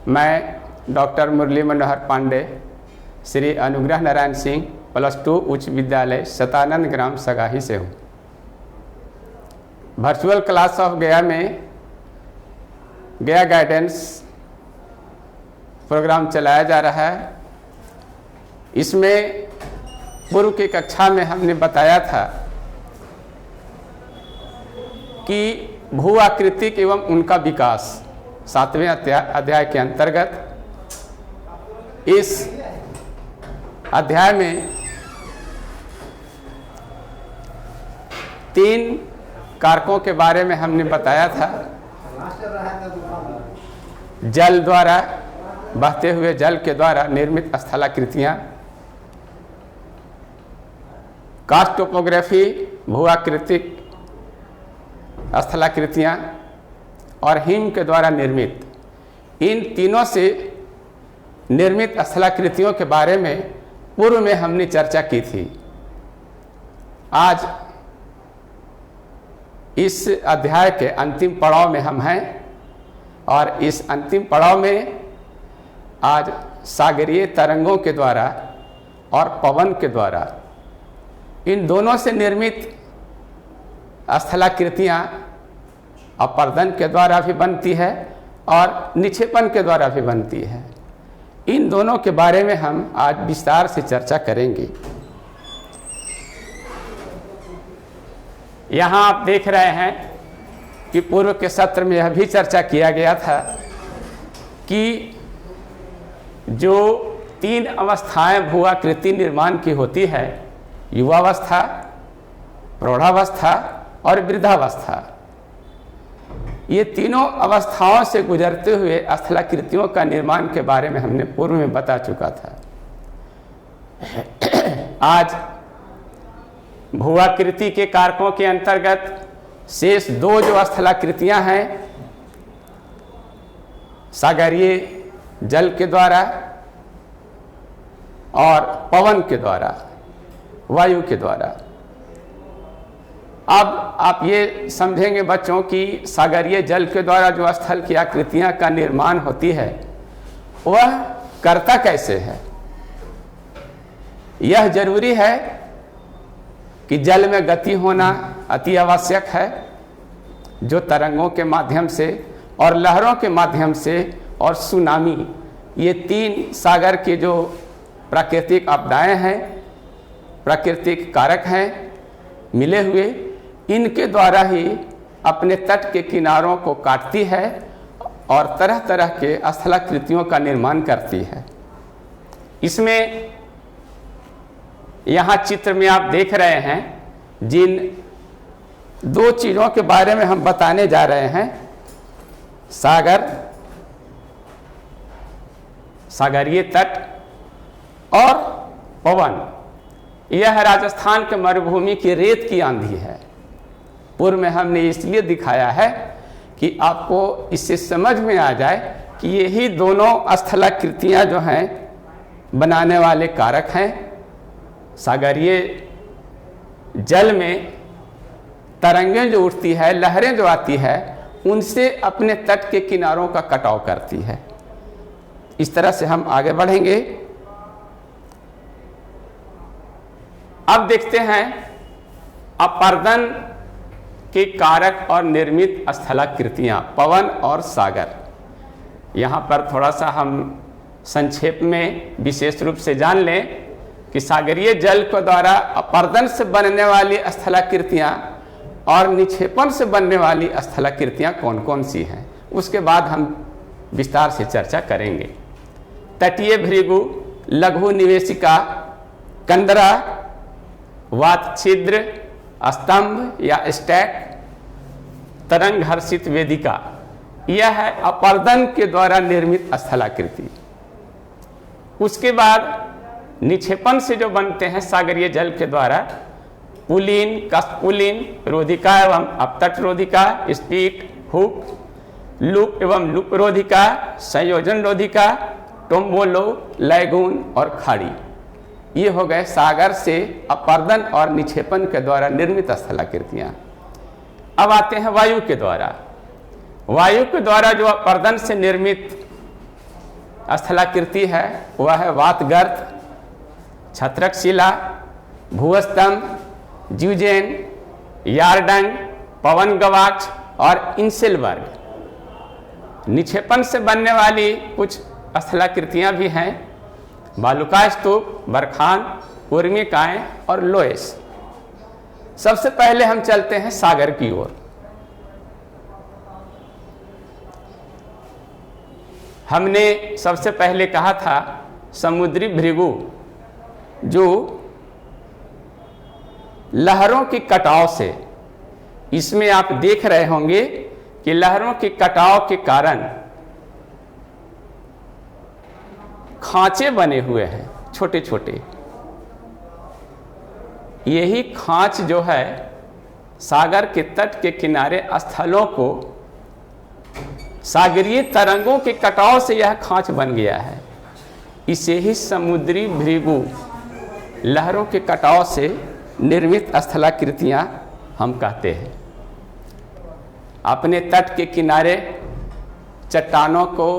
मैं डॉक्टर मुरली मनोहर पांडे, श्री अनुग्रह नारायण सिंह +2 उच्च विद्यालय सतानंद ग्राम सगाही से हूँ। वर्चुअल क्लास ऑफ गया में गया गाइडेंस प्रोग्राम चलाया जा रहा है। इसमें पूर्व की कक्षा में हमने बताया था कि भू आकृतिक एवं उनका विकास 7वें अध्याय के अंतर्गत इस अध्याय में 3 कारकों के बारे में हमने बताया था। जल द्वारा, बहते हुए जल के द्वारा निर्मित स्थलाकृतियाँ, कास्ट टोपोग्राफी भू आकृतिक स्थलाकृतियाँ और हिम के द्वारा निर्मित, इन तीनों से निर्मित स्थलाकृतियों के बारे में पूर्व में हमने चर्चा की थी। आज इस अध्याय के अंतिम पड़ाव में हम हैं और इस अंतिम पड़ाव में आज सागरीय तरंगों के द्वारा और पवन के द्वारा, इन दोनों से निर्मित स्थलाकृतियाँ अपर्दन के द्वारा भी बनती है और निक्षेपण के द्वारा भी बनती है। इन दोनों के बारे में हम आज विस्तार से चर्चा करेंगे। यहाँ आप देख रहे हैं कि पूर्व के सत्र में यह भी चर्चा किया गया था कि जो 3 अवस्थाएं भू-आकृति निर्माण की होती है, युवावस्था, प्रौढ़ावस्था और वृद्धावस्था, ये तीनों अवस्थाओं से गुजरते हुए स्थलाकृतियों का निर्माण के बारे में हमने पूर्व में बता चुका था। आज भू-आकृति के कारकों के अंतर्गत शेष 2 जो स्थलाकृतियां हैं, सागरीय जल के द्वारा और पवन के द्वारा, वायु के द्वारा। अब आप ये समझेंगे बच्चों कि सागरीय जल के द्वारा जो स्थल की आकृतियां का निर्माण होती है वह करता कैसे है। यह जरूरी है कि जल में गति होना अति आवश्यक है, जो तरंगों के माध्यम से और लहरों के माध्यम से और सुनामी, ये 3 सागर के जो प्राकृतिक आपदाएं हैं, प्राकृतिक कारक हैं मिले हुए, इनके द्वारा ही अपने तट के किनारों को काटती है और तरह तरह के स्थलाकृतियों का निर्माण करती है। इसमें यहाँ चित्र में आप देख रहे हैं, जिन 2 चीज़ों के बारे में हम बताने जा रहे हैं, सागर, सागरीय तट और पवन, यह राजस्थान के मरुभूमि की रेत की आंधी है। पूर्व में हमने इसलिए दिखाया है कि आपको इससे समझ में आ जाए कि यही दोनों स्थलाकृतियाँ जो हैं बनाने वाले कारक हैं। सागरीय जल में तरंगें जो उठती है, लहरें जो आती है, उनसे अपने तट के किनारों का कटाव करती है। इस तरह से हम आगे बढ़ेंगे। अब देखते हैं अपर्दन के कारक और निर्मित स्थलाकृतियाँ, पवन और सागर। यहाँ पर थोड़ा सा हम संक्षेप में विशेष रूप से जान लें कि सागरीय जल के द्वारा अपर्दन से बनने वाली स्थलाकृतियाँ और निक्षेपण से बनने वाली स्थलाकृतियाँ कौन कौन सी हैं, उसके बाद हम विस्तार से चर्चा करेंगे। तटीय भृगु, लघु निवेशिका, कंदरा, वात छिद्र, स्तंभ या स्टैक, तरंग हर्षित वेदिका, यह है अपर्दन के द्वारा निर्मित स्थलाकृति। उसके बाद निक्षेपण से जो बनते हैं सागरीय जल के द्वारा, पुलिन, कस्पुलिन, रोधिका एवं अपतट रोधिका, स्पीट, हुक, लूप एवं लूप रोधिका, संयोजन रोधिका, टोम्बोलो, लैगून और खाड़ी, ये हो गए सागर से अपर्दन और निक्षेपण के द्वारा निर्मित स्थलाकृतियाँ। अब आते हैं वायु के द्वारा। वायु के द्वारा जो अपर्दन से निर्मित स्थलाकृति है वह है वातगर्त, छत्रक शिला, भूस्तंभ, ज्यूजेन, यारडंग, पवन गवाक्ष और इंसेलबर्ग। निक्षेपण से बनने वाली कुछ स्थलाकृतियाँ भी हैं, बालुका स्तूप, बरखान, उर्मिकाएँ और लोएस। सबसे पहले हम चलते हैं सागर की ओर। हमने सबसे पहले कहा था समुद्री भृगु जो लहरों की कटाव से, इसमें आप देख रहे होंगे कि लहरों के कटाव के कारण खांचे बने हुए हैं छोटे छोटे। यही खांच जो है सागर के तट के किनारे स्थलों को सागरीय तरंगों के कटाव से यह खांच बन गया है। इसे ही समुद्री भृगु लहरों के कटाव से निर्मित स्थलाकृतियां हम कहते हैं। अपने तट के किनारे चट्टानों को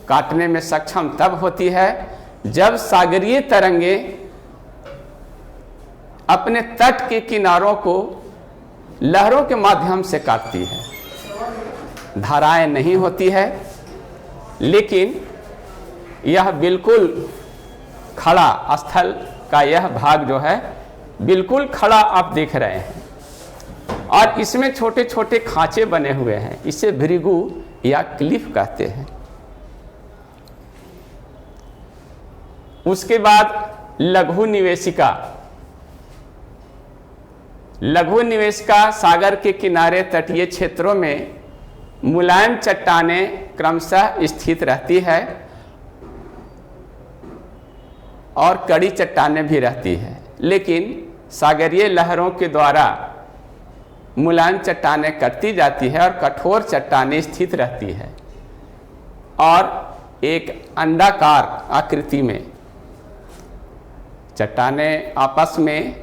काटने में सक्षम तब होती है जब सागरीय तरंगें अपने तट के किनारों को लहरों के माध्यम से काटती है। धाराएं नहीं होती है, लेकिन यह बिल्कुल खड़ा स्थल का यह भाग जो है बिल्कुल खड़ा आप देख रहे हैं और इसमें छोटे छोटे खांचे बने हुए हैं। इसे भृगु या क्लिफ कहते हैं। उसके बाद लघु निवेशिका। लघु निवेशिका सागर के किनारे तटीय क्षेत्रों में मुलायम चट्टानें क्रमशः स्थित रहती है और कड़ी चट्टानें भी रहती है, लेकिन सागरीय लहरों के द्वारा मुलायम चट्टानें कटती जाती है और कठोर चट्टानें स्थित रहती है और एक अंडाकार आकृति में चट्टानें आपस में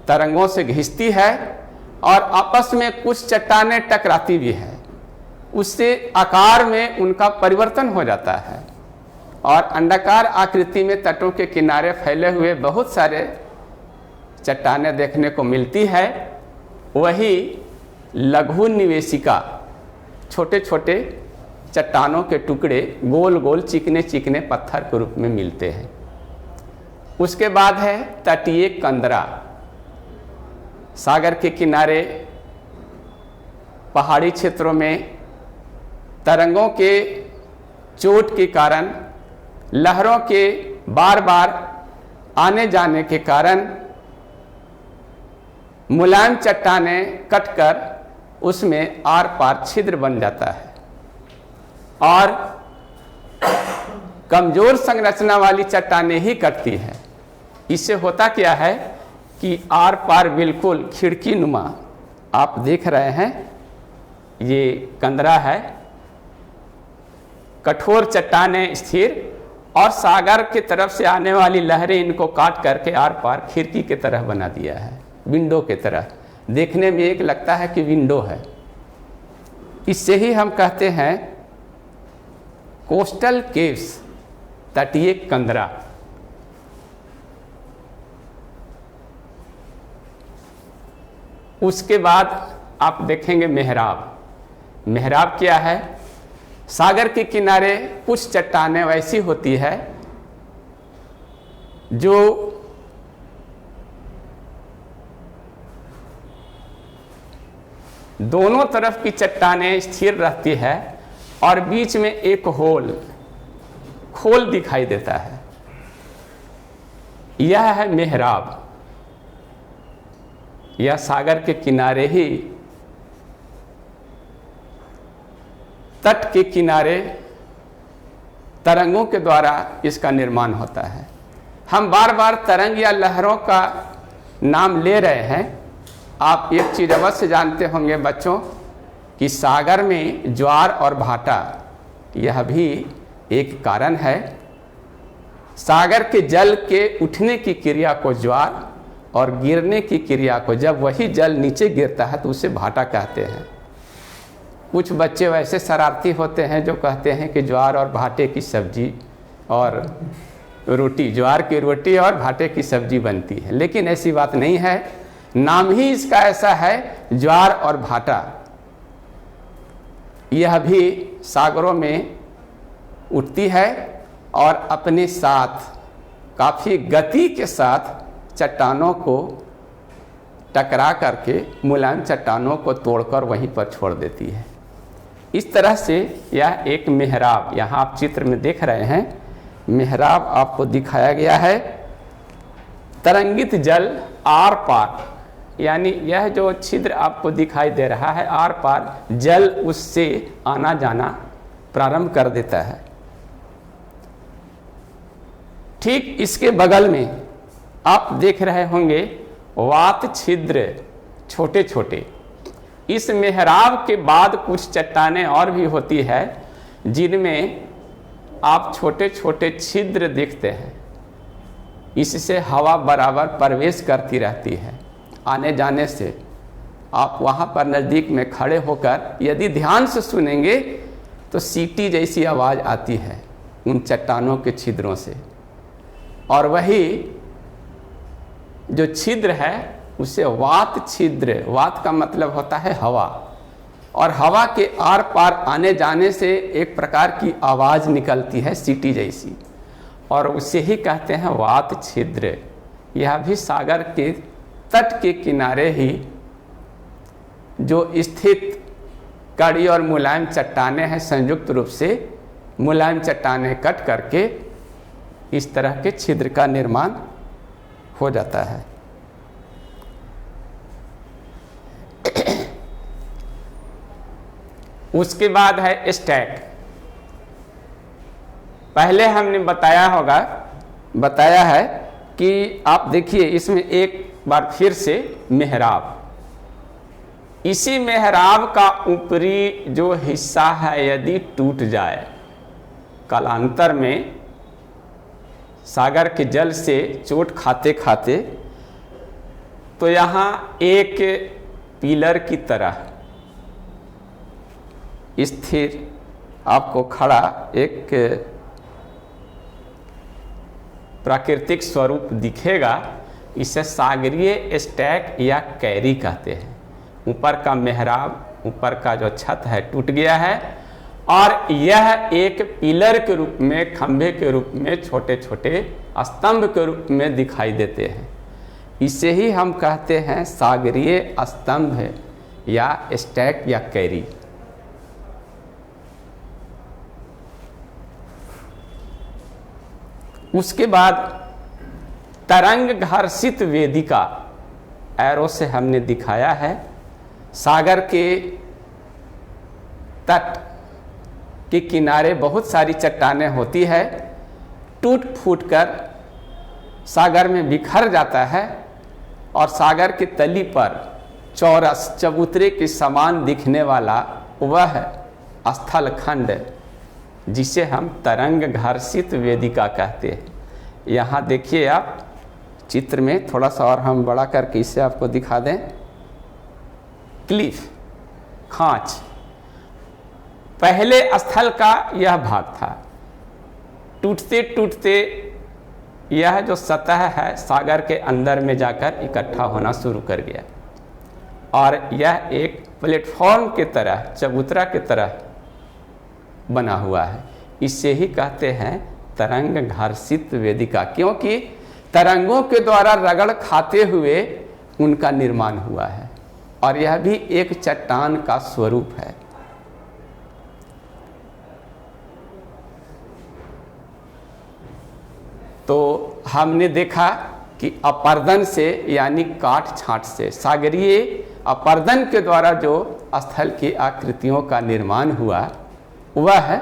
तरंगों से घिसती है और आपस में कुछ चट्टानें टकराती भी है। उससे आकार में उनका परिवर्तन हो जाता है और अंडाकार आकृति में तटों के किनारे फैले हुए बहुत सारे चट्टानें देखने को मिलती है। वही लघु निवेशिका छोटे छोटे चट्टानों के टुकड़े गोल गोल चिकने चिकने पत्थर के रूप में मिलते हैं। उसके बाद है तटीय कंदरा। सागर के किनारे पहाड़ी क्षेत्रों में तरंगों के चोट के कारण, लहरों के बार बार आने जाने के कारण मुलायम चट्टानें कटकर उसमें आर पार छिद्र बन जाता है और कमजोर संरचना वाली चट्टानें ही कटती है। इससे होता क्या है कि आर पार बिल्कुल खिड़की नुमा आप देख रहे हैं, ये कंदरा है, कठोर चट्टानें स्थिर और सागर की तरफ से आने वाली लहरें इनको काट करके आर पार खिड़की की तरह बना दिया है, विंडो की तरह। देखने में एक लगता है कि विंडो है। इससे ही हम कहते हैं कोस्टल केव्स, तटीय कंदरा। उसके बाद आप देखेंगे मेहराब। मेहराब क्या है? सागर के किनारे कुछ चट्टानें वैसी होती है जो दोनों तरफ की चट्टानें स्थिर रहती है और बीच में एक खोल दिखाई देता है। यह है मेहराब। यह सागर के किनारे ही, तट के किनारे तरंगों के द्वारा इसका निर्माण होता है। हम बार बार तरंग या लहरों का नाम ले रहे हैं। आप एक चीज़ अवश्य जानते होंगे बच्चों कि सागर में ज्वार और भाटा यह भी एक कारण है। सागर के जल के उठने की क्रिया को ज्वार और गिरने की क्रिया को, जब वही जल नीचे गिरता है तो उसे भाटा कहते हैं। कुछ बच्चे वैसे शरारती होते हैं जो कहते हैं कि ज्वार और भाटे की सब्जी और रोटी, ज्वार की रोटी और भाटे की सब्जी बनती है, लेकिन ऐसी बात नहीं है। नाम ही इसका ऐसा है, ज्वार और भाटा। यह भी सागरों में उठती है और अपने साथ काफ़ी गति के साथ चट्टानों को टकरा करके मुलायम चट्टानों को तोड़कर वहीं पर छोड़ देती है। इस तरह से यह एक मेहराब, यहाँ आप चित्र में देख रहे हैं, मेहराब आपको दिखाया गया है। तरंगित जल आर पार, यानी यह जो छिद्र आपको दिखाई दे रहा है, आर पार जल उससे आना जाना प्रारंभ कर देता है। ठीक इसके बगल में आप देख रहे होंगे वात छिद्र छोटे छोटे। इस मेहराब के बाद कुछ चट्टानें और भी होती है जिनमें आप छोटे छोटे छिद्र देखते हैं। इससे हवा बराबर प्रवेश करती रहती है। आने जाने से आप वहाँ पर नज़दीक में खड़े होकर यदि ध्यान से सुनेंगे तो सीटी जैसी आवाज़ आती है उन चट्टानों के छिद्रों से। और वही जो छिद्र है उसे वात छिद्र, वात का मतलब होता है हवा, और हवा के आर पार आने जाने से एक प्रकार की आवाज़ निकलती है सीटी जैसी, और उसे ही कहते हैं वात छिद्र। यह भी सागर के तट के किनारे ही जो स्थित कड़ी और मुलायम चट्टानें हैं, संयुक्त रूप से मुलायम चट्टानें कट करके इस तरह के छिद्र का निर्माण हो जाता है। उसके बाद है स्टैक। पहले हमने बताया है कि आप देखिए इसमें एक बार फिर से मेहराब, इसी मेहराब का ऊपरी जो हिस्सा है यदि टूट जाए कालांतर में सागर के जल से चोट खाते खाते, तो यहाँ एक पिलर की तरह स्थिर आपको खड़ा एक प्राकृतिक स्वरूप दिखेगा। इसे सागरीय स्टैक या कैरी कहते हैं। ऊपर का मेहराब, ऊपर का जो छत है टूट गया है और यह एक पिलर के रूप में, खंभे के रूप में, छोटे छोटे स्तंभ के रूप में दिखाई देते हैं। इसे ही हम कहते हैं सागरीय स्तंभ या स्टैक या कैरी। उसके बाद तरंग घर्षित वेदिका, एरो से हमने दिखाया है। सागर के तट के किनारे बहुत सारी चट्टानें होती है, टूट फूट कर सागर में बिखर जाता है और सागर की तली पर चौरस चबूतरे के समान दिखने वाला वह स्थल खंड जिसे हम तरंग घर्षित वेदिका कहते हैं। यहाँ देखिए आप चित्र में, थोड़ा सा और हम बड़ा करके इसे आपको दिखा दें। क्लिफ, खांच, पहले स्थल का यह भाग था। टूटते टूटते यह जो सतह है सागर के अंदर में जाकर इकट्ठा होना शुरू कर गया और यह एक प्लेटफॉर्म के तरह, चबूतरा के तरह बना हुआ है। इससे ही कहते हैं तरंग घर्षित वेदिका, क्योंकि तरंगों के द्वारा रगड़ खाते हुए उनका निर्माण हुआ है और यह भी एक चट्टान का स्वरूप है। तो हमने देखा कि अपर्दन से यानी काट छांट से, सागरीय अपर्दन के द्वारा जो स्थल की आकृतियों का निर्माण हुआ वह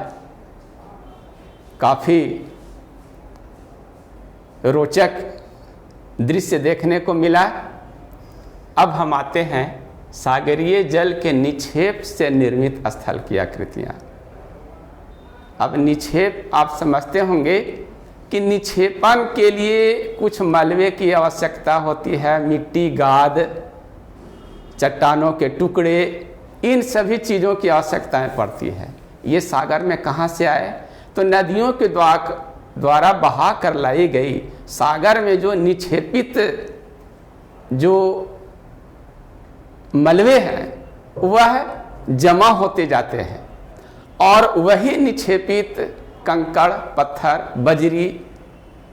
काफ़ी रोचक दृश्य देखने को मिला। अब हम आते हैं सागरीय जल के निक्षेप से निर्मित स्थल की आकृतियाँ। अब निक्षेप आप समझते होंगे कि निक्षेपण के लिए कुछ मलबे की आवश्यकता होती है, मिट्टी, गाद, चट्टानों के टुकड़े इन सभी चीज़ों की आवश्यकताएं पड़ती है। ये सागर में कहाँ से आए? तो नदियों के द्वारा बहा कर लाई गई सागर में जो निक्षेपित जो मलबे हैं वह जमा होते जाते हैं और वही निक्षेपित कंकड़, पत्थर, बजरी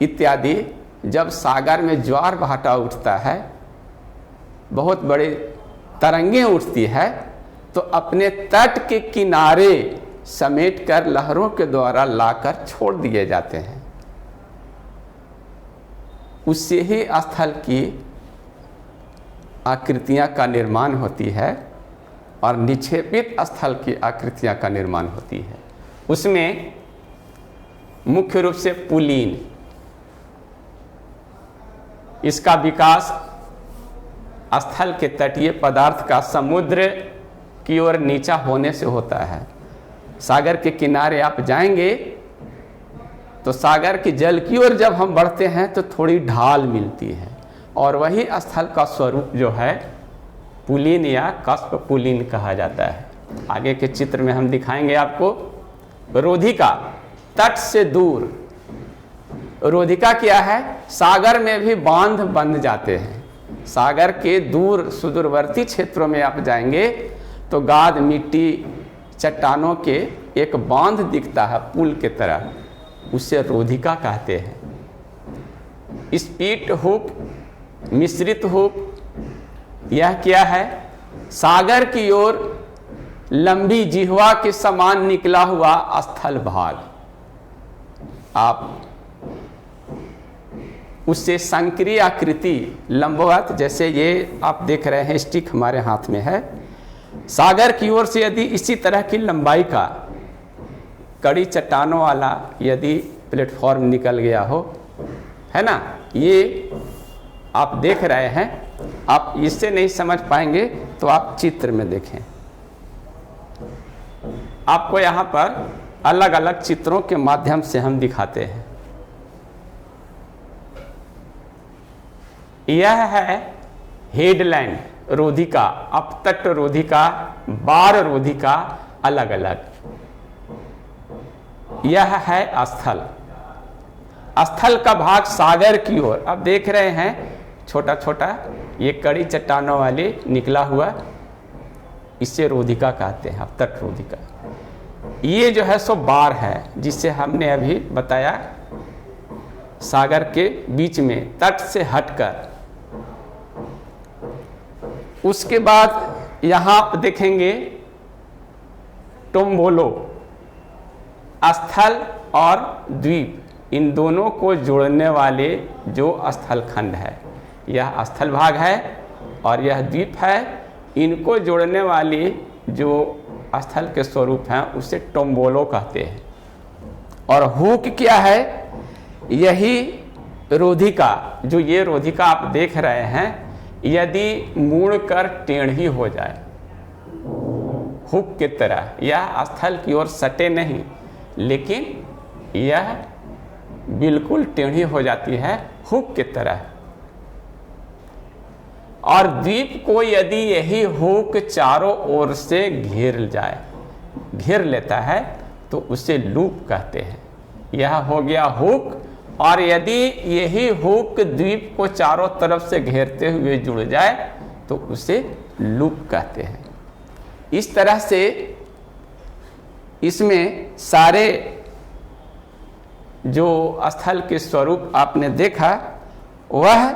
इत्यादि जब सागर में ज्वार भाटा उठता है, बहुत बड़ी तरंगें उठती है, तो अपने तट के किनारे समेटकर लहरों के द्वारा लाकर छोड़ दिए जाते हैं। उससे ही स्थल की आकृतियां का निर्माण होती है और निक्षेपित स्थल की आकृतियां का निर्माण होती है। उसमें मुख्य रूप से पुलीन, इसका विकास स्थल के तटीय पदार्थ का समुद्र की ओर नीचा होने से होता है। सागर के किनारे आप जाएंगे तो सागर के जल की ओर जब हम बढ़ते हैं तो थोड़ी ढाल मिलती है और वही स्थल का स्वरूप जो है पुलीन या कस्प पुलीन कहा जाता है। आगे के चित्र में हम दिखाएंगे आपको। रोधिका, तट से दूर। रोधिका क्या है? सागर में भी बांध बन जाते हैं। सागर के दूर सुदूरवर्ती क्षेत्रों में आप जाएंगे तो गाद, मिट्टी, चट्टानों के एक बांध दिखता है पुल के तरह, उसे रोधिका कहते हैं। स्पीट हुक, मिश्रित हुक, यह क्या है? सागर की ओर लंबी जिह्वा के समान निकला हुआ स्थल भाग। आप उससे संक्रीय आकृति लंबवत, जैसे ये आप देख रहे हैं स्टिक हमारे हाथ में है, सागर की ओर से यदि इसी तरह की लंबाई का कड़ी चट्टानों वाला यदि प्लेटफॉर्म निकल गया हो, है ना, ये आप देख रहे हैं। आप इससे नहीं समझ पाएंगे तो आप चित्र में देखें। आपको यहाँ पर अलग अलग चित्रों के माध्यम से हम दिखाते हैं। यह है हेडलैंड रोधिका, अपतट रोधिका, बार रोधिका, अलग अलग। यह है स्थल। स्थल का भाग सागर की ओर अब देख रहे हैं, छोटा छोटा ये कड़ी चट्टानों वाले निकला हुआ, इसे रोधिका कहते हैं, अपतट रोधिका। ये जो है सो बार है, जिसे हमने अभी बताया सागर के बीच में तट से हटकर। उसके बाद यहाँ आप देखेंगे टोम्बोलो, स्थल और द्वीप, इन दोनों को जोड़ने वाले जो स्थल खंड है, यह स्थल भाग है और यह द्वीप है। इनको जोड़ने वाली जो स्थल के स्वरूप हैं उसे टोम्बोलो कहते हैं। और हुक क्या है? यही रोधिका, जो ये रोधिका आप देख रहे हैं, यदि मुड़कर टेढ़ी हो जाए हुक की तरह, यह स्थल की ओर सटे नहीं, लेकिन यह बिल्कुल टेढ़ी हो जाती है हुक की तरह। और द्वीप को यदि यही हुक चारों ओर से घेर लेता है तो उसे लूप कहते हैं। यह हो गया हुक। और यदि यही हुक द्वीप को चारों तरफ से घेरते हुए जुड़ जाए तो उसे लूप कहते हैं। इस तरह से इसमें सारे जो स्थल के स्वरूप आपने देखा वह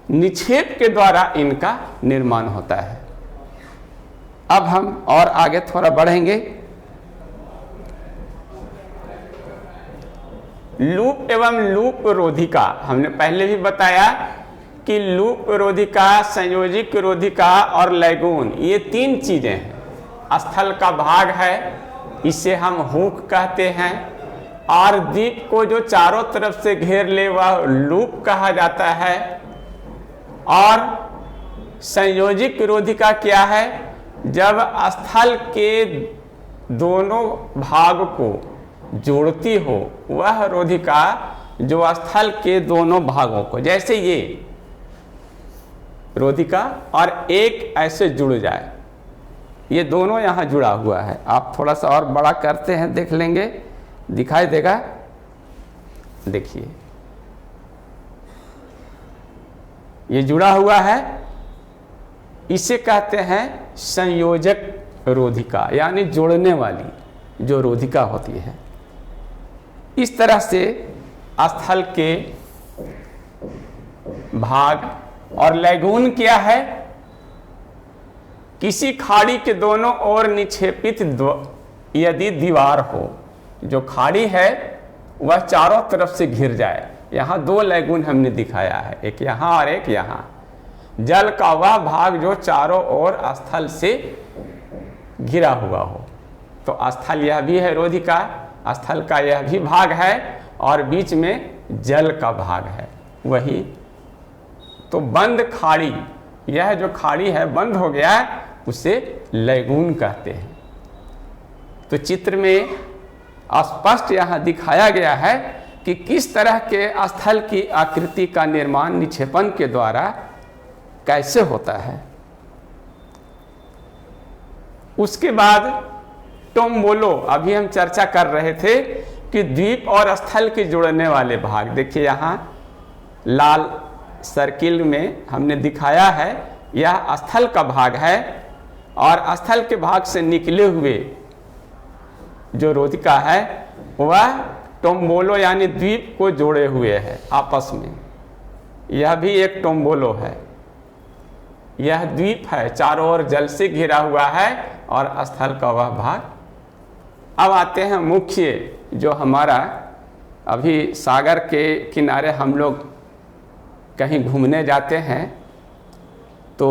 निक्षेप के द्वारा इनका निर्माण होता है। अब हम और आगे थोड़ा बढ़ेंगे। लूप एवं लूप रोधिका, हमने पहले भी बताया कि लूप रोधिका, संयोजिक रोधिका और लैगून, ये तीन चीजें हैं। स्थल का भाग है, इसे हम हुक कहते हैं, और द्वीप को जो चारों तरफ से घेर ले वह लूप कहा जाता है। और संयोजिक रोधिका क्या है? जब स्थल के दोनों भाग को जोड़ती हो वह रोधिका, जो स्थल के दोनों भागों को, जैसे रोधिका और एक ऐसे जुड़ जाए, ये दोनों यहाँ जुड़ा हुआ है। आप थोड़ा सा और बड़ा करते हैं, देख लेंगे, दिखाई देगा। देखिए ये जुड़ा हुआ है, इसे कहते हैं संयोजक रोधिका, यानी जोड़ने वाली जो रोधिका होती है। इस तरह से स्थल के भाग और लैगून क्या है? किसी खाड़ी के दोनों ओर निक्षेपित यदि दीवार हो, जो खाड़ी है वह चारों तरफ से घिर जाए। यहाँ दो लैगून हमने दिखाया है, एक यहाँ और एक यहाँ। जल का वह भाग जो चारों ओर स्थल से घिरा हुआ हो, तो स्थल यह भी है रोधिका, स्थल का यह भी भाग है और बीच में जल का भाग है वही। तो बंद खाड़ी, यह जो खाड़ी है बंद हो गया है, उसे लैगून कहते हैं। तो चित्र में स्पष्ट यहाँ दिखाया गया है कि किस तरह के स्थल की आकृति का निर्माण निक्षेपण के द्वारा कैसे होता है। उसके बाद टोम्बोलो, अभी हम चर्चा कर रहे थे कि द्वीप और स्थल के जुड़ने वाले भाग। देखिए यहाँ लाल सर्किल में हमने दिखाया है, यह स्थल का भाग है और स्थल के भाग से निकले हुए जो रोधिका है वह टोम्बोलो यानी द्वीप को जोड़े हुए है आपस में। यह भी एक टोम्बोलो है, यह द्वीप है, चारों ओर जल से घिरा हुआ है और स्थल का वह भाग। अब आते हैं मुख्य, जो हमारा अभी सागर के किनारे हम लोग कहीं घूमने जाते हैं तो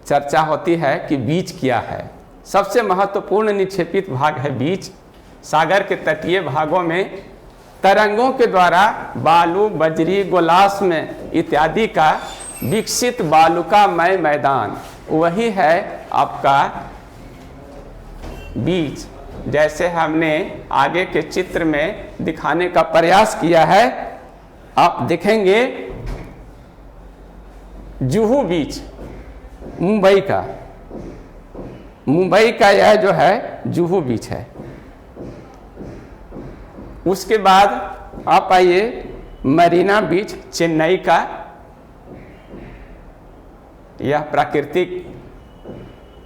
चर्चा होती है कि बीच क्या है। सबसे महत्वपूर्ण निक्षेपित भाग है बीच। सागर के तटीय भागों में तरंगों के द्वारा बालू, बजरी, गोलास में इत्यादि का विकसित बालुकामय मैदान, वही है आपका बीच। जैसे हमने आगे के चित्र में दिखाने का प्रयास किया है, आप देखेंगे जुहू बीच मुंबई का यह जो है जुहू बीच है। उसके बाद आप आइए मरीना बीच चेन्नई का, यह प्राकृतिक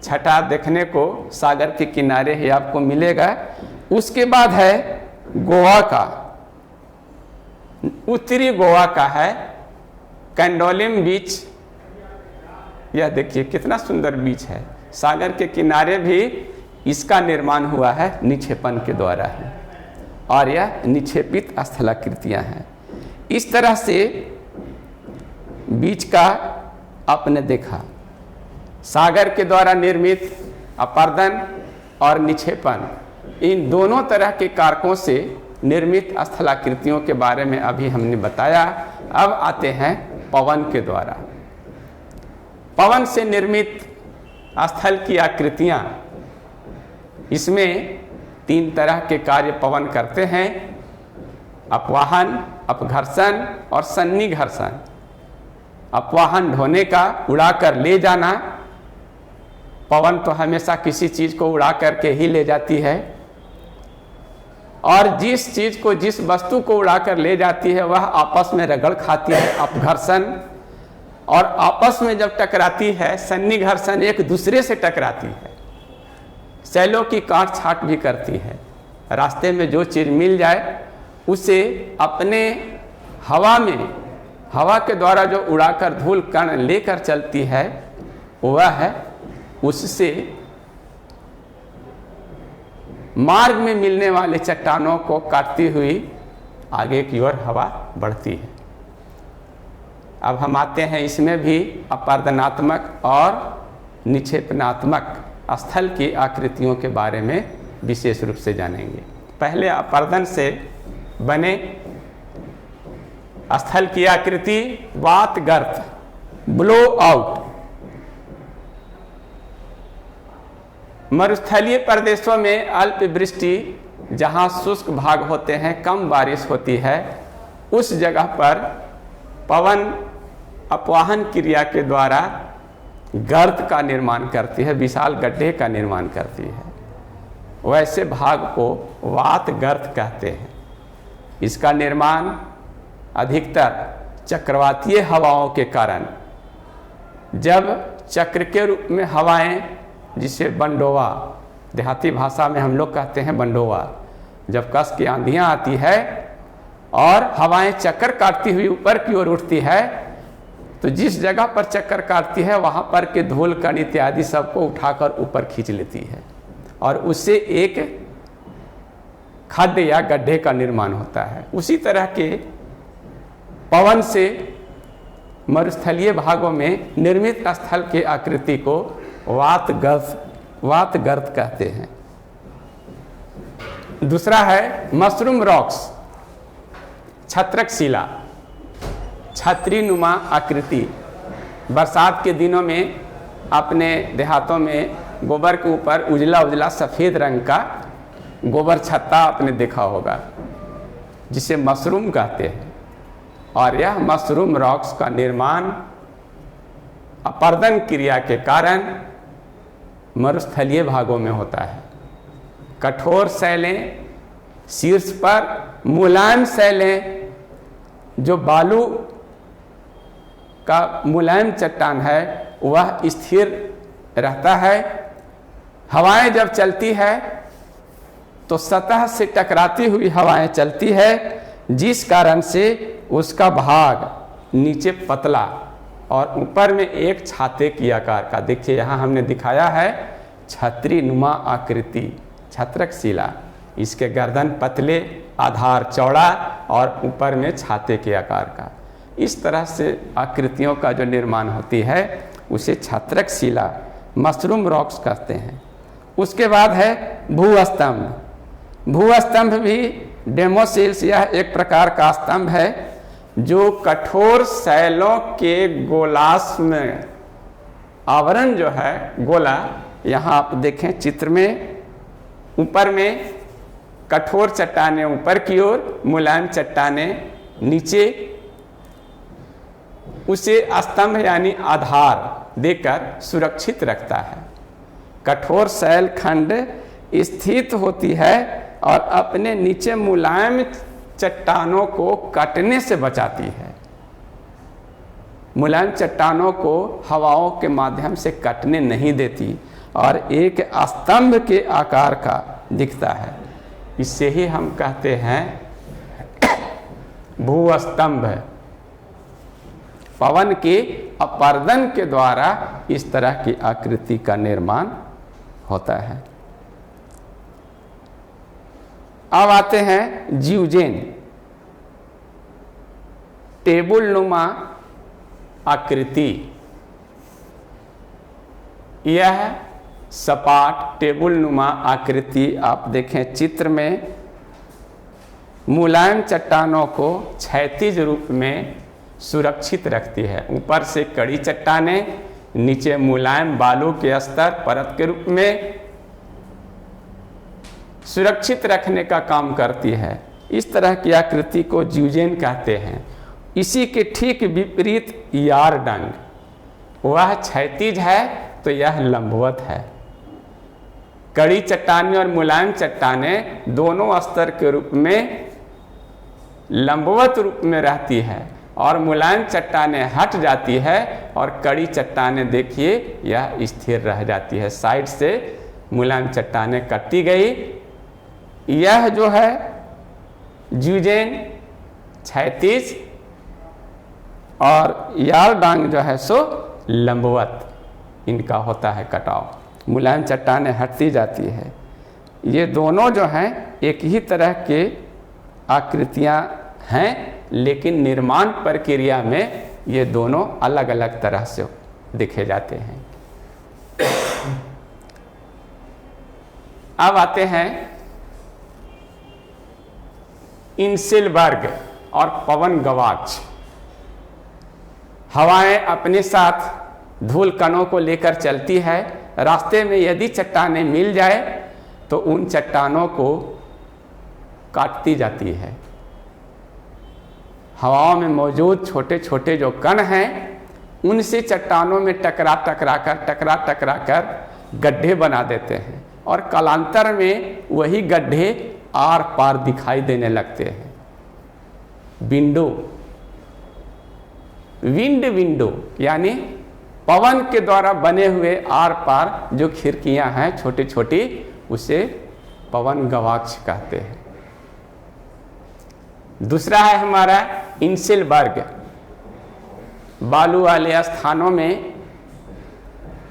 छटा देखने को सागर के किनारे ही आपको मिलेगा। उसके बाद है गोवा का, उत्तरी गोवा का है कैंडोलिम बीच। यह देखिए कितना सुंदर बीच है, सागर के किनारे भी इसका निर्माण हुआ है निक्षेपण के द्वारा है और यह निक्षेपित स्थलाकृतियां हैं। इस तरह से बीच का आपने देखा, सागर के द्वारा निर्मित अपर्दन और निक्षेपण, इन दोनों तरह के कारकों से निर्मित स्थलाकृतियों के बारे में अभी हमने बताया। अब आते हैं पवन के द्वारा। पवन से निर्मित स्थल की आकृतियां, इसमें तीन तरह के कार्य पवन करते हैं: अपवाहन, अपघर्षण और सन्निघर्षण। अपवाहन ढोने का, उड़ाकर ले जाना। पवन तो हमेशा किसी चीज को उड़ा करके ही ले जाती है और जिस चीज को, जिस वस्तु को उड़ाकर ले जाती है वह आपस में रगड़ खाती है, अपघर्षण। और आपस में जब टकराती है सन्निघर्षण, एक दूसरे से टकराती है, सैलों की काट छाट भी करती है। रास्ते में जो चीज मिल जाए उसे अपने हवा में, हवा के द्वारा जो उड़ाकर धूल कण लेकर चलती है वह है, उससे मार्ग में मिलने वाले चट्टानों को काटती हुई आगे की ओर हवा बढ़ती है। अब हम आते हैं, इसमें भी अपर्दनात्मक और निक्षेपणात्मक स्थल की आकृतियों के बारे में विशेष रूप से जानेंगे। पहले अपर्दन से बने स्थल की आकृति वात गर्त, ब्लो आउट। मरुस्थलीय प्रदेशों में अल्प वृष्टि, जहां शुष्क भाग होते हैं, कम बारिश होती है, उस जगह पर पवन अपवाहन क्रिया के द्वारा गर्त का निर्माण करती है, विशाल गड्ढे का निर्माण करती है। वैसे भाग को वात गर्त कहते हैं। इसका निर्माण अधिकतर चक्रवातीय हवाओं के कारण, जब चक्र के रूप में हवाएं, जिसे बंडोवा, देहाती भाषा में हम लोग कहते हैं बंडोवा, जब कस की आंधियां आती है और हवाएं चक्कर काटती हुई ऊपर की ओर उठती है, तो जिस जगह पर चक्कर काटती है वहां पर के धूल कण इत्यादि सबको उठाकर ऊपर खींच लेती है और उससे एक खड्ड या गड्ढे का निर्माण होता है। उसी तरह के पवन से मरुस्थलीय भागों में निर्मित स्थल की आकृति को वात गर्त कहते हैं। दूसरा है मशरूम रॉक्स, छत्रक शिला, छतरी नुमा आकृति। बरसात के दिनों में अपने देहातों में गोबर के ऊपर उजला उजला सफ़ेद रंग का गोबर छत्ता आपने देखा होगा, जिसे मशरूम कहते हैं। और यह मशरूम रॉक्स का निर्माण अपर्दन क्रिया के कारण मरुस्थलीय भागों में होता है। कठोर शैलें शीर्ष पर, मुलायम शैलें, जो बालू का मुलायम चट्टान है वह स्थिर रहता है। हवाएं जब चलती है तो सतह से टकराती हुई हवाएं चलती है, जिस कारण से उसका भाग नीचे पतला और ऊपर में एक छाते की आकार का, देखिए यहाँ हमने दिखाया है छतरी नुमा आकृति, छत्रक शिला। इसके गर्दन पतले, आधार चौड़ा और ऊपर में छाते के आकार का। इस तरह से आकृतियों का जो निर्माण होती है उसे छत्रक शिला, मशरूम रॉक्स कहते हैं। उसके बाद है भूस्तंभ। भूस्तंभ भी डेमोसिल्स, यह एक प्रकार का स्तंभ है जो कठोर शैलों के गोलास में आवरण जो है गोला, यहाँ आप देखें चित्र में, ऊपर में कठोर चट्टानें ऊपर की ओर, मुलायम चट्टानें नीचे, उसे स्तंभ यानी आधार देकर सुरक्षित रखता है। कठोर शैल खंड स्थित होती है और अपने नीचे मुलायम चट्टानों को कटने से बचाती है। मुलायम चट्टानों को हवाओं के माध्यम से कटने नहीं देती और एक स्तंभ के आकार का दिखता है। इससे ही हम कहते हैं भूस्तंभ। पवन के अपर्दन के द्वारा इस तरह की आकृति का निर्माण होता है। अब आते हैं जीवजेन, टेबुल नुमा आकृति। यह सपाट टेबुल नुमा आकृति आप देखें चित्र में, मुलायम चट्टानों को क्षैतिज रूप में सुरक्षित रखती है। ऊपर से कड़ी चट्टानें, नीचे मुलायम बालू के स्तर परत के रूप में सुरक्षित रखने का काम करती है। इस तरह की आकृति को जीवजेन कहते हैं। इसी के ठीक विपरीत यारडंग, वह क्षैतिज है तो यह लंबवत है। कड़ी चट्टानें और मुलायम चट्टानें दोनों स्तर के रूप में लंबवत रूप में रहती है और मुलायम चट्टानें हट जाती है और कड़ी चट्टानें देखिए यह स्थिर रह जाती है। साइड से मुलायम चट्टानें कटती गई। यह जो है जीवजेन क्षैतिज और यारडांग जो है सो लंबवत, इनका होता है कटाव। मुलायम चट्टानें हटती जाती है। ये दोनों जो हैं एक ही तरह के आकृतियां हैं, लेकिन निर्माण प्रक्रिया में ये दोनों अलग अलग तरह से देखे जाते हैं। अब आते हैं इंसेलबर्ग और पवन गवाक्ष। हवाएं अपने साथ धूल कणों को लेकर चलती है। रास्ते में यदि चट्टानें मिल जाए तो उन चट्टानों को काटती जाती है। हवाओं में मौजूद छोटे छोटे जो कण हैं उनसे चट्टानों में टकरा टकरा कर गड्ढे बना देते हैं और कालांतर में वही गड्ढे आर पार दिखाई देने लगते हैं। विंडो यानी पवन के द्वारा बने हुए आर पार जो खिड़कियां हैं छोटी छोटी, उसे पवन गवाक्ष कहते हैं। दूसरा है हमारा इंसेलबर्ग। बालू वाले स्थानों में,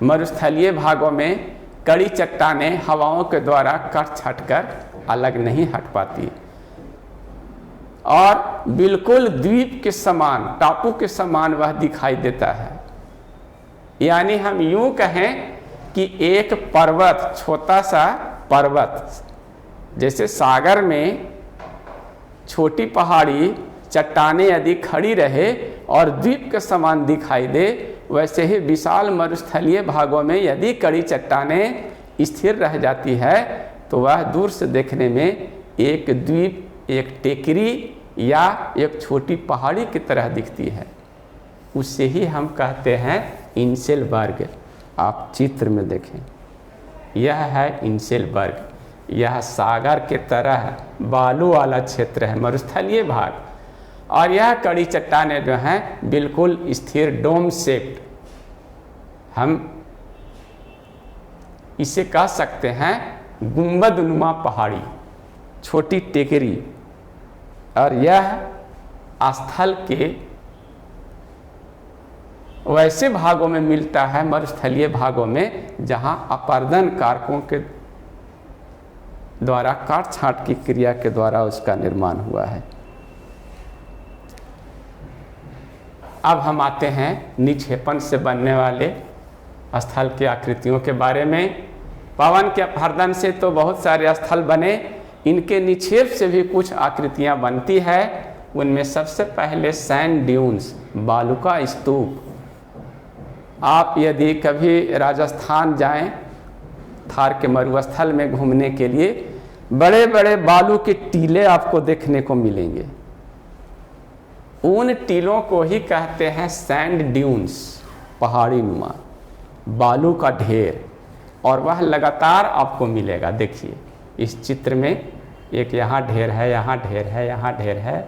मरुस्थलीय भागों में कड़ी चट्टानें हवाओं के द्वारा कट छट कर अलग नहीं हट पाती और बिल्कुल द्वीप के समान, टापू के समान वह दिखाई देता है। यानी हम यूं कहें कि एक पर्वत, छोटा सा पर्वत, जैसे सागर में छोटी पहाड़ी चट्टानें यदि खड़ी रहे और द्वीप के समान दिखाई दे, वैसे ही विशाल मरुस्थलीय भागों में यदि कड़ी चट्टानें स्थिर रह जाती है तो वह दूर से देखने में एक द्वीप, एक टेकरी या एक छोटी पहाड़ी की तरह दिखती है। उससे ही हम कहते हैं इंसेलबर्ग। आप चित्र में देखें, यह है इंसेलबर्ग। यह सागर के तरह बालू वाला क्षेत्र है, मरुस्थलीय भाग, और यह कड़ी चट्टानें जो हैं बिल्कुल स्थिर डोम शेप्ड, हम इसे कह सकते हैं गुंबदनुमा पहाड़ी, छोटी टेकरी। और यह स्थल के वैसे भागों में मिलता है, मरुस्थलीय भागों में, जहां अपर्दन कारकों के द्वारा काट छांट की क्रिया के द्वारा उसका निर्माण हुआ है। अब हम आते हैं निक्षेपण से बनने वाले स्थल की आकृतियों के बारे में। पवन के अपहर्दन से तो बहुत सारे स्थल बने, इनके निक्षेप से भी कुछ आकृतियां बनती है। उनमें सबसे पहले सैंड ड्यून्स, बालू का स्तूप। आप यदि कभी राजस्थान जाएं, थार के मरुस्थल में घूमने के लिए, बड़े बड़े बालू के टीले आपको देखने को मिलेंगे। उन टीलों को ही कहते हैं सैंड ड्यून्स, पहाड़ी नुमा, बालू का ढेर। और वह लगातार आपको मिलेगा। देखिए इस चित्र में, एक यहाँ ढेर है, यहाँ ढेर है, यहाँ ढेर है।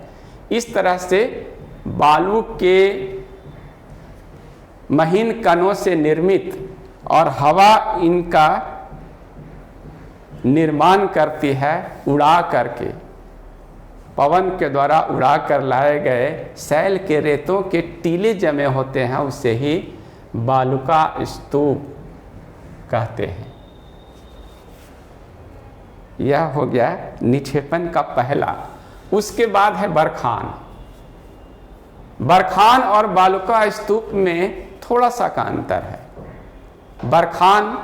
इस तरह से बालू के महीन कणों से निर्मित और हवा इनका निर्माण करती है उड़ा करके, पवन के द्वारा उड़ा कर लाए गए सैल के रेतों के टीले जमे होते हैं, उससे ही बालू का स्तूप कहते हैं। यह हो गया निक्षेपण का पहला। उसके बाद है बरखान। बरखान और बालू का स्तूप में थोड़ा सा का अंतर है। बरखान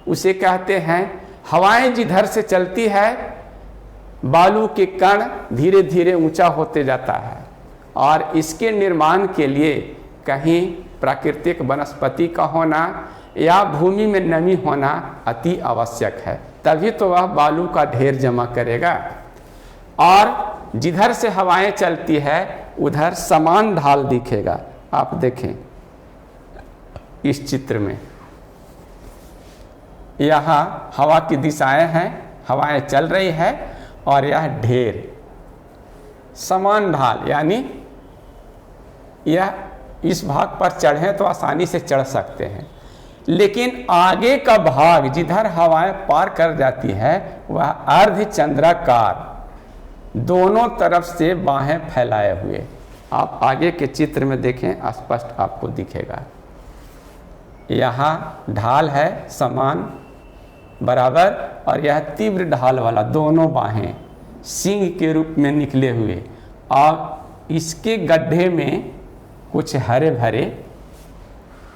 उसे कहते हैं, हवाएं जिधर से चलती है बालू के कण धीरे धीरे ऊंचा होते जाता है और इसके निर्माण के लिए कहीं प्राकृतिक वनस्पति का होना या भूमि में नमी होना अति आवश्यक है, तभी तो वह बालू का ढेर जमा करेगा। और जिधर से हवाएं चलती है उधर समान ढाल दिखेगा। आप देखें इस चित्र में, यहाँ हवा की दिशाएं हैं, हवाएं चल रही है और यह ढेर समान ढाल, यानी यह इस भाग पर चढ़ें तो आसानी से चढ़ सकते हैं, लेकिन आगे का भाग जिधर हवाएं पार कर जाती है वह अर्धचंद्राकार, दोनों तरफ से बाहें फैलाए हुए। आप आगे के चित्र में देखें, स्पष्ट आपको दिखेगा। यहाँ ढाल है समान बराबर और यह तीव्र ढाल वाला, दोनों बाहें सिंह के रूप में निकले हुए, और इसके गड्ढे में कुछ हरे भरे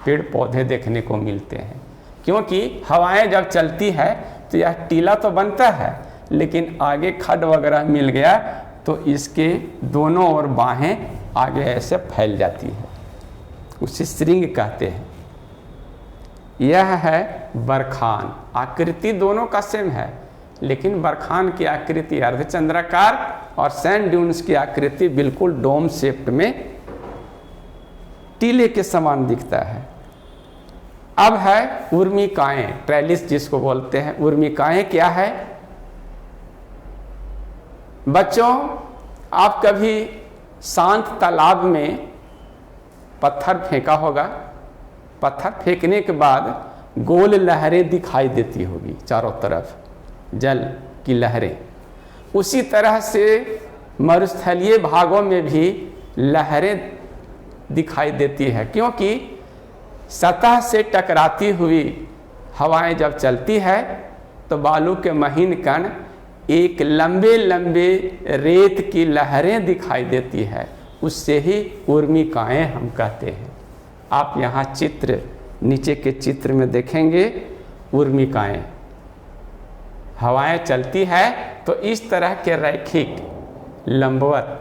पेड़ पौधे देखने को मिलते हैं। क्योंकि हवाएं जब चलती है तो यह टीला तो बनता है, लेकिन आगे खड वगैरह मिल गया तो इसके दोनों ओर बाहें आगे ऐसे फैल जाती है, उसे श्रृंग कहते हैं। यह है बरखान। आकृति दोनों का सेम है, लेकिन बरखान की आकृति अर्धचंद्राकार और सैंड ड्यून्स की आकृति बिल्कुल डोम शेप्ड में टीले के समान दिखता है। अब है उर्मिकाएं, ट्रेलिस जिसको बोलते हैं। उर्मिकाएं क्या है? बच्चों, आप कभी शांत तालाब में पत्थर फेंका होगा, पत्थर फेंकने के बाद गोल लहरें दिखाई देती होगी चारों तरफ, जल की लहरें। उसी तरह से मरुस्थलीय भागों में भी लहरें दिखाई देती है, क्योंकि सतह से टकराती हुई हवाएं जब चलती है तो बालू के महीन कण एक लंबे लंबे रेत की लहरें दिखाई देती है, उससे ही उर्मिकाएं हम कहते हैं। आप यहाँ चित्र, नीचे के चित्र में देखेंगे उर्मिकाएं, हवाएं चलती है तो इस तरह के रैखिक लंबवत,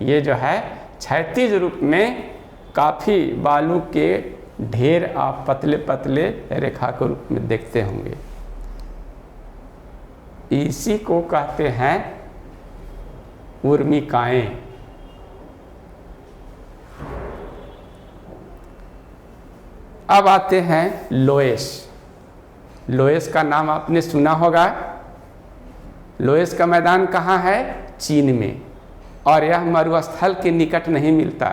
ये जो है क्षैतिज रूप में काफ़ी बालू के ढेर आप पतले पतले रेखा के रूप में देखते होंगे। इसी को कहते हैं उर्मिकाएं। अब आते हैं लोएस। लोएस का नाम आपने सुना होगा। लोएस का मैदान कहाँ है? चीन में। और यह मरुस्थल के निकट नहीं मिलता।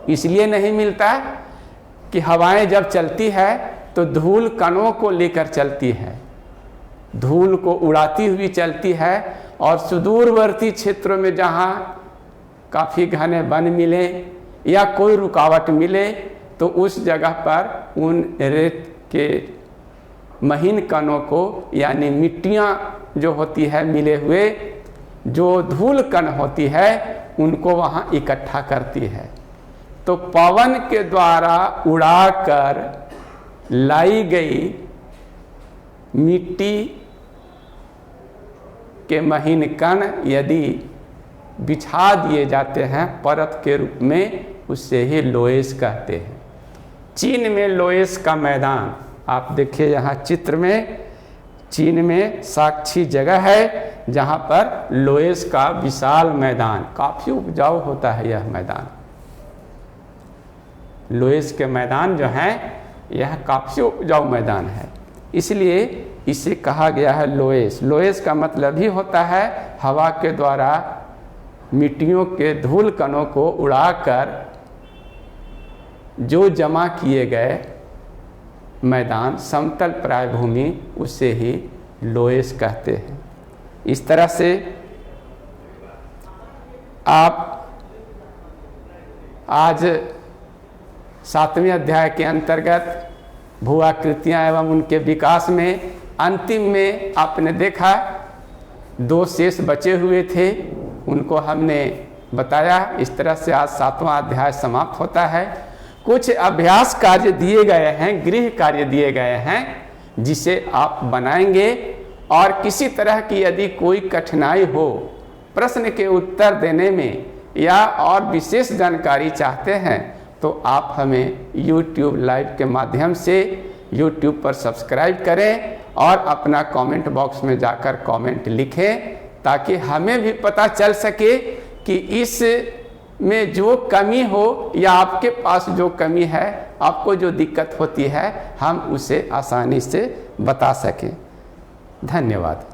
इसलिए नहीं मिलता कि हवाएं जब चलती है तो धूल कणों को लेकर चलती है, धूल को उड़ाती हुई चलती है, और सुदूरवर्ती क्षेत्रों में जहाँ काफ़ी घने वन मिले या कोई रुकावट मिले तो उस जगह पर उन रेत के महीन कणों को, यानी मिट्टियाँ जो होती है मिले हुए, जो धूल कण होती है उनको वहाँ इकट्ठा करती है। तो पवन के द्वारा उड़ाकर लाई गई मिट्टी के महीन कण यदि बिछा दिए जाते हैं परत के रूप में, उससे ही लोएस कहते हैं। चीन में लोएस का मैदान आप देखिए यहाँ चित्र में, चीन में साक्षी जगह है जहाँ पर लोएस का विशाल मैदान, काफ़ी उपजाऊ होता है यह मैदान। लोएस के मैदान जो हैं यह काफ़ी उपजाऊ मैदान है, इसलिए इसे कहा गया है लोएस। लोएस का मतलब ही होता है हवा के द्वारा मिट्टियों के धूल कणों को उड़ाकर जो जमा किए गए मैदान, समतल प्राय भूमि, उसे ही लोएस कहते हैं। इस तरह से आप आज 7वें अध्याय के अंतर्गत भू आकृतियाँ एवं उनके विकास में अंतिम में आपने देखा 2 शेष बचे हुए थे, उनको हमने बताया। इस तरह से आज 7वां अध्याय समाप्त होता है। कुछ अभ्यास कार्य दिए गए हैं, गृह कार्य दिए गए हैं, जिसे आप बनाएंगे, और किसी तरह की यदि कोई कठिनाई हो प्रश्न के उत्तर देने में या और विशेष जानकारी चाहते हैं तो आप हमें YouTube लाइव के माध्यम से YouTube पर सब्सक्राइब करें और अपना कमेंट बॉक्स में जाकर कमेंट लिखें, ताकि हमें भी पता चल सके कि इस में जो कमी हो या आपके पास जो कमी है, आपको जो दिक्कत होती है, हम उसे आसानी से बता सकें। धन्यवाद।